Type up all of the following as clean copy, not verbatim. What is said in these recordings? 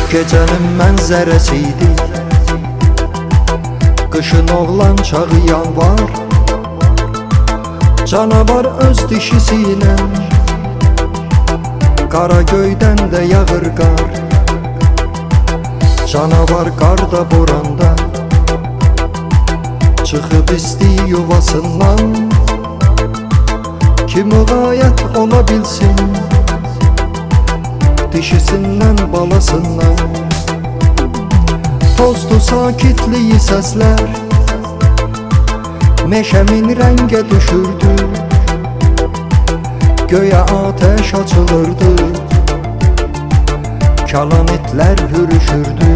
Gecenin mənzərəsiydi, qışın oğlan çağı yanvar. Canavar öz dişisiyle qara göydən də yağır qar. Canavar qarda boranda çıxıb isti yuvasından. Ki müğayət ola bilsin dişisindən balasından. Tozdu sakitliyi səslər meşəmin rəngə düşürdü. Göyə ateş açılırdı, kalanitlər hürüşürdü.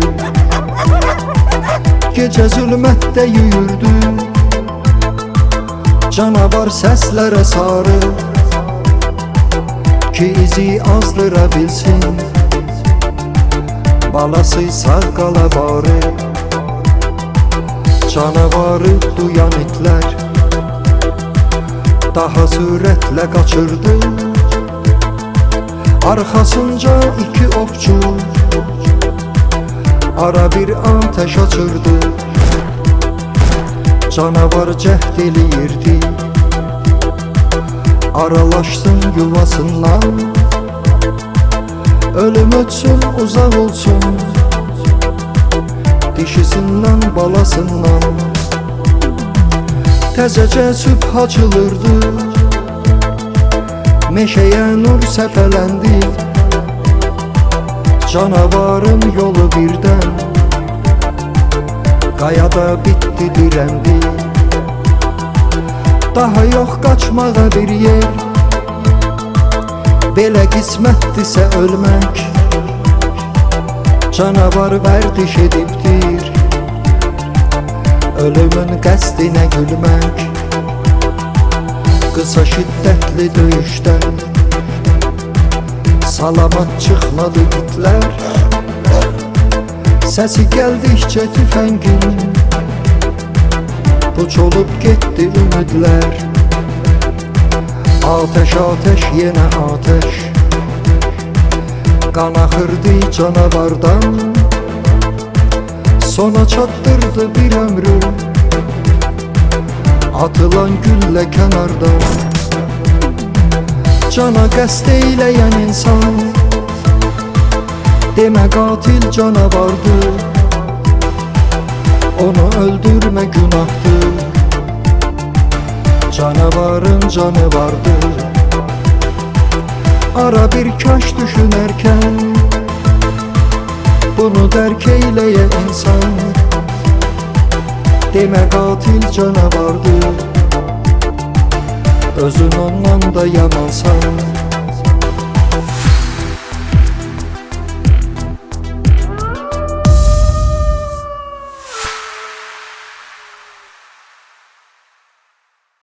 Gecə zülmətdə yüyürdü, canavar səslərə sarı. Ki izi azdıra bilsin, balası sağ qala barı. Canavarı duyan itlər daha sürətlə qaçırdı. Arxasınca iki ovçu ara bir ateş açırdı. Canavar cəhd eləyirdi, aralaşsın yuvasından. Ölüm ötsün, uzaq olsun dişisindən balasından. Təzəcə sübh açılırdı, meşəyə nur səpələndi. Canavarın yolu birdən qayada bitdi, dirəndi. Daha yox qaçmağa bir yer, belə qismətdirsə ölmək. Canavar vərdiş edibdir, ölümün qəsdinə gülmək. Qısa şiddətli döyüşdən salamat çıxmadı itlər. Səsi gəldikcə tüfəngin puç olub getdi ümidlər. Ateş, ateş, yenə ateş qan axırdı canavardan. Sona çatdırdı bir ömrü atılan güllə kənardan. Cana qəsd eyləyən insan demə qatil canavardır. Onu öldürmə günahdır, canavarın canı vardır. Ara bir kaş düşünərkən bunu dərk eyləyə insan. Demə qatil canavardır, özün ondan da yamansan.